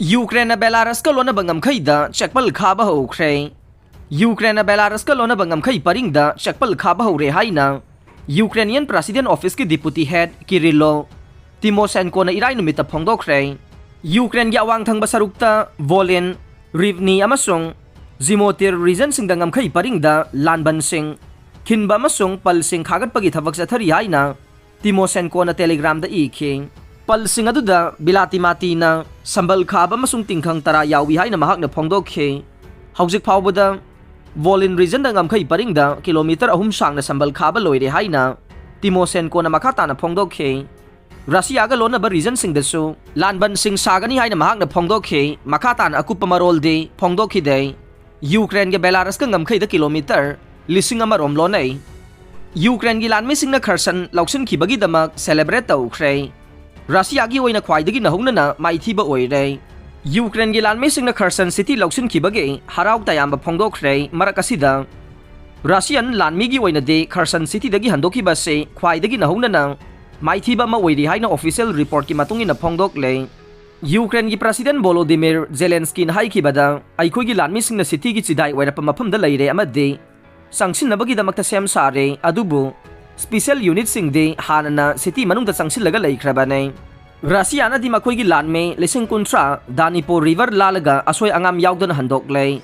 Ukraine Belarus ka lona bangam khaida Chekpal Khaba Houkhre. Ukraine Belarus ka lona bangam khai paringda Chekpal Khaba Houkhre haina. Ukrainian President Office ki Deputy Head Kirilo Timoshenko na irai numita phongdokre. Ukraine gi awang thangba sarukta Volyn, Rivne amasung Zimotir region sing dangam khai paringda Lanmising Khinba amasung Palsing khagat pagi thabak sa thari haina. Timoshenko na telegram da iking Palsing aduda bilati mati na sambal khaba masung tingkhang tara yawi haina mahak na phongdokhe. Haujik phawbada Volyn region dangam khai paringda kilometer ahum sang na sambal khaba loire haina Timoshenko na makata na phongdokhe. Russia ga lona ba region sing dasu Lanmising sagani haina mahak na phongdokhe makata na akupa marol de phongdokhi de. Ukraine ga Belarus ka ngam khai da kilometer lising amarom lonai. Ukraine gi Lanmising na Kherson lauksin khibagi damak celebrate tawkhre. Russia gi oina khwaidagi nahungna na maithiba oire. Ukraine gi Lanmising na Kherson city lauksin khibagi harau tayamba phongdokre marakasida. Russian Lanmi gi oina de Kherson city dagi handoki base khwaidagi nahungna na maithiba ma oiri haina official report ki matungi na phongdokle. Ukraine gi President Volodymyr Zelensky na haikibada aikhoi gi Lanmising na city gi chidai oira pa mafam da leire amade sangsin nabagi damakta sem sare adubu special unit sing de hanana city manung da sangsin laga laikhrabane. Russia na di makhoi gi lanme lesing kuntra Danipo river lalaga asoi angam yaugdon handokle.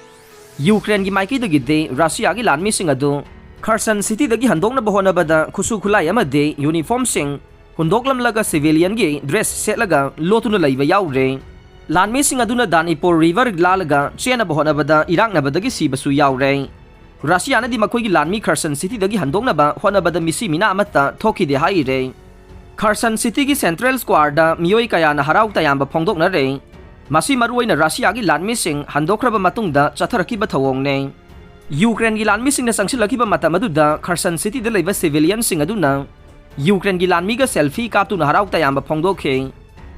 Ukraine gi maiki dagi de Russia gi Lanmising adu Kherson city dagi handokna bahona bada khusu khulai amade uniform sing hundoklam laga civilian gi dress set laga lotuna laiba yaure. Lanmising aduna Danipo river lalaga chena bahona bada Eraknaduna gi sibasu yaure. Russia na di makhoi gi Lanmi Kherson city dagi handokna ba Hotnabada misi mina amata thoki de haire. Kherson city gi central square da mioi kaya na harau tayamba phongdokna re. Masi maruai na Russia gi Lanmising handokraba matungda chatharaki ba thawong ne. Ukraine gi Lanmising na sangsilaki ba mata maduda Kherson city da leiba civilian sing aduna Ukraine gi Lanmi ga selfie kaptu na harau tayamba phongdokhe.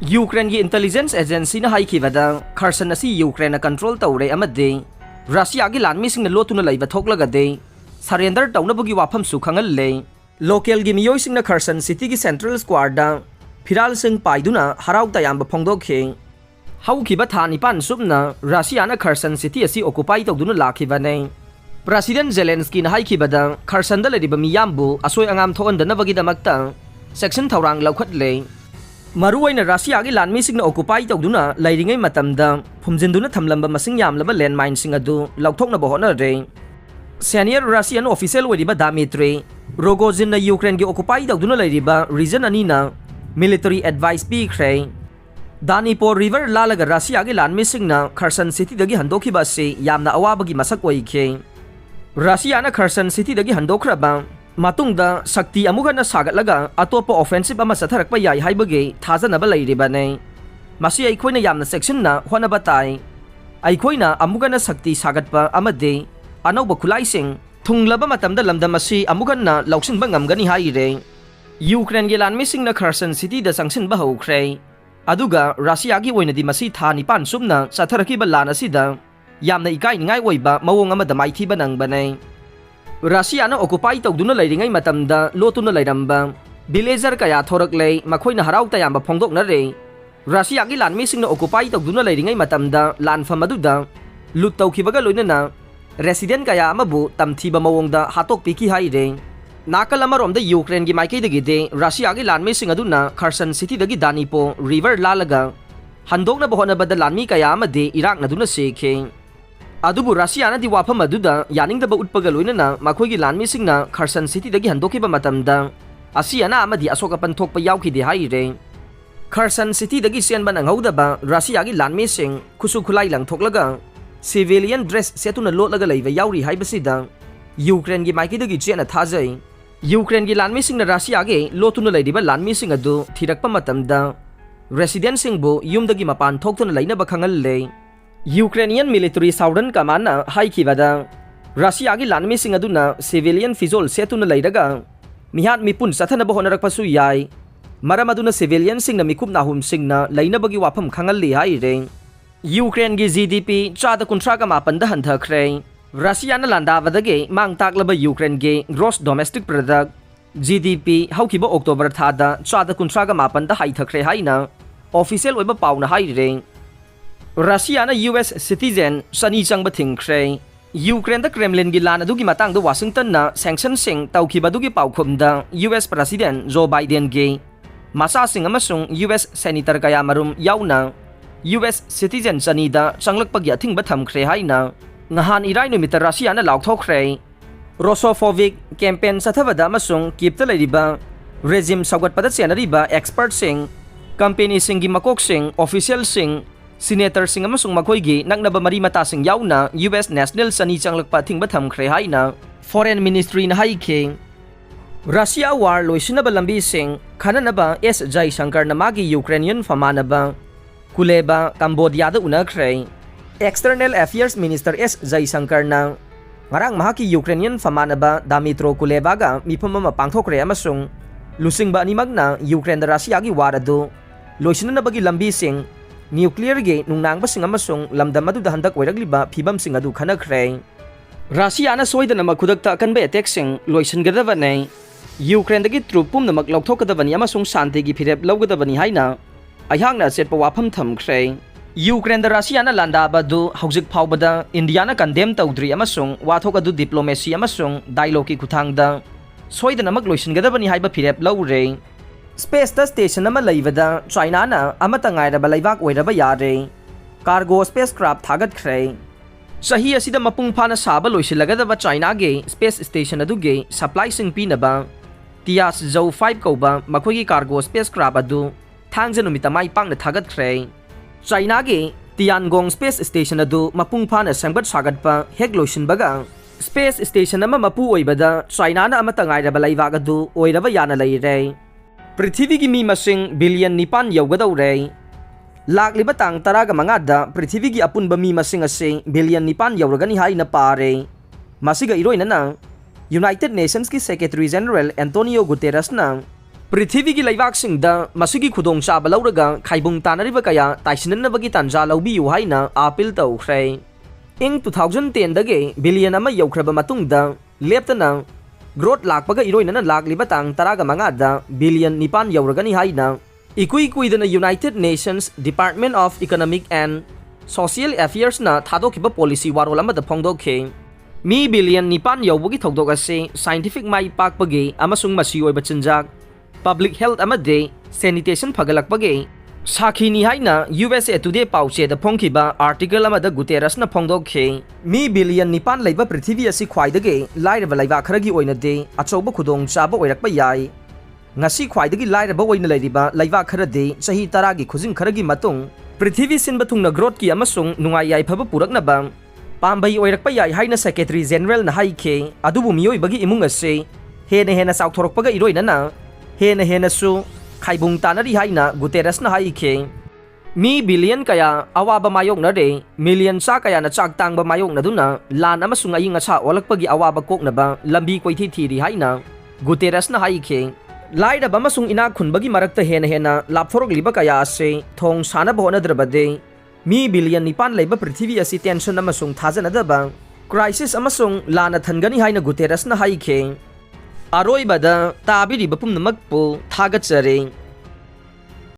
Ukraine gi intelligence agency na haikibada Kherson asi Ukraine na control tawre amade Russia gi Lanmising na lotuna laiba thoklaga de surrender tawnabagi wafam su khangal le. Local gi miyoi sing na Kherson city gi central square da phiral sing paiduna harau tayamba phongdokhe. Haukiba thani pan subna Russia na Kherson city asi occupy tawduna lakhibane. President Zelensky na haikibada Kherson da leriba miyambu asoi angam thokandana bagi damakta section thawrang laukhatle. Maruai na Russia gi Lanmising na occupy tawduna lairingai matamda phumjinduna thamlamba masing yamlaba landmine sing adu lauthokna bahona re. Senior Russian official weriba Dmitry Rogozin na Ukraine gi occupy tawduna lairiba region anina military advice pikre. Danipo river lalaga Russia gi Lanmising na Kherson city dagi handoki ba se yamna awabagi masak oikhe. Russia na Kherson city dagi handokraba matungda sakti amuga na sagatlaga atopa offensive ama satharakpa yai haibage thajanaba leiribane. Masi aikhoina yamna section na honaba tai. Aikhoina amuga na sakti sagatpa amade anauba khulaising thunglaba matamda lamdam asi amuga na lauksinba ngamgani haire. Ukraine gi Lanmising na Kherson city da sangsinba Houkhre. Aduga Russia gi oina di masi thani pan sumna satharaki ba lan asida yamna ikai ningai oiba mawong amada maithiba nangbane. Russia na occupy tawduna leiringai matamda lotuna leiramba villager kaya thorakle makhoina harau tayamba phongdokna re. Russia gi Lanmising na occupy tawduna leiringai matamda lanfam aduda lut tawkhibaga loinana resident kaya amabu tamthiba mawongda hatok piki haire. Nakal amaromda Ukraine gi maikei dagi de Russia gi Lanmising aduna Kherson city dagi Danipo river lalaga handokna bahona bada Lanmi kaya amade Eraknaduna sekhe. Adubu Russia na di wafam aduda yaningdaba utpaga loinana makhoi gi Lanmising na Kherson city dagi handokiba matamda asiana amadi asokapan thokpa yauki de haire. Kherson city dagi sianban anghaudaba Russia gi Lanmising khusu khulai lang thoklaga civilian dress setuna lotlaga leiba yauri haibasida Ukraine gi maiki dagi chena thajai. Ukraine gi Lanmising na Russia gi lotuna leidiba Lanmising adu thirakpa matamda resident singbu yumdagi mapan thoktuna leinaba khangal le. Ukrainian military Southern Command na haikibada Russia gi Lanmising aduna civilian fizol setuna leiraga mihat mipun sathana bohonarakpasu yai. Maram aduna civilian sing na mikup nahum sing na leinabagi wafam khangal li haire. Ukraine gi GDP chada kuntraga mapanda hanthakre. Russia na landabadage mang taklaba Ukraine gi gross domestic product GDP haukiba October thada chada kuntraga mapanda haithakre haina official oiba pauna haire. Russia na US citizen sani changba thingkhre Ukraine da Kremlin gi lan adugi matang da Washington na sanction sing tawkhiba dugi paukhum da US President Joe Biden gi masa sing amasung US senator kaya marum yauna US citizen sani da changlakpagi athingba thamkhre haina ngahan irai numita Russia na laukthokre Rosofovic campaign sathabada amasung kipta leiriba regime sagat pada senariba expert sing company sing gi makok sing official sing Senator sing amasung makoygi naknaba mari mata sing yauna US National sani changlakpa thingba thamkhre haina Foreign Ministry na haike Russia war loisinaba lambi sing khananaba S Jai Shankar na magi Ukrainian famanaba kuleba Cambodia da unakhre External Affairs Minister S Jai Shankar na ngarang mahaki Ukrainian famanaba Damitro Kulebaga mipamama pangthokre amasung lusingba animag na Ukraine da Russia gi warado loisinana bagi lambi sing nuclear ge nungnang basing amasung lamdam adu da handak oiragliba phibam sing adu khanakhre Russia na soidana makhudakta kanbe attack sing loisin gadabane Ukraine dagi trupum namak lokthokadabani amasung shanti gi phirep lawgadabani haina ayhangna setpa wafam thamkhre Ukraine da Russia na landaba du haujik phawbada India na condemn tawdri amasung wathok adu diplomacy amasung dialogue ki khuthangda soidana mak loisin gadabani haiba phirep lawre Space da station ama laibada China na amata ngairaba laibak oiraba yare cargo spacecraft thagatkhre sahi asida mapung phana saba loisilagadaba China ge space station aduge supply sing pinaba Tias Zhou 5 koba makhogi cargo spacecraft adu thangja numita mai pangna thagatkhre China ge Tiangong space station adu mapung phana sangbat sagatpa hek loisinbaga space station ama mapu oibada China na amata ngairaba laibak adu oiraba yana leire Prithvi gi mi masing billion nipan yawgadaure lakliba tang taraga mangada Prithvi gi apunba mi masing ase billion nipan yawragani haina pare masiga iroina na United Nations ki Secretary General Antonio Guterres na Prithvi gi laibak sing da masigi khudong cha balawraga khaibung tanariba kaya taisinna bagi tanja lawbi yu haina appeal tawkhre ing 2010 dage billion ama yawkhraba matungda leptana growth lakpaga iroina na lakliba tang taraga mangada billion nipan yawragani haina ikui kuidana United Nations Department of Economic and Social Affairs na thadokhiba policy warol amada phongdokhe mi billion nipan yawbugi thodok ase scientific mai pakpagi amasung masi oiba chinjak public health amade sanitation phagalakpagi Sakhini haina USA Today pauche da phongkhiba article amada Guterres na phongdokhe mi billion nipan leiba prithvi asi khwaidage lairaba laiba kharagi oina de achoba khudong chaba oirakpa yai ngasi khwaidagi lairaba oina leiriba laiba kharade chahi 10 gi khujing kharagi matung prithvi sinba thungna growth ki amasung nungai yai phaba puraknaba pambai oirakpa yai haina Secretary General na haike adubu miyoi bagi imung ase hena saukthorokpaga iroina na hena su khaibung tanari haina Guterres na haike mi billion kaya awaba mayok na de million sa kaya na chak tangba mayok na duna lan amasung ayinga cha olakpagi awaba kok na ba lambi koi thiri haina Guterres na haike laida ba masung ina khunbagi marakta hena lapthorok liba kaya ase thong sana bahona drabade mi billion nipan leiba prithvi asi tension amasung thajana daba crisis amasung lana thangani haina Guterres na haike Aroi bada tabiri bapum namakpo thagachare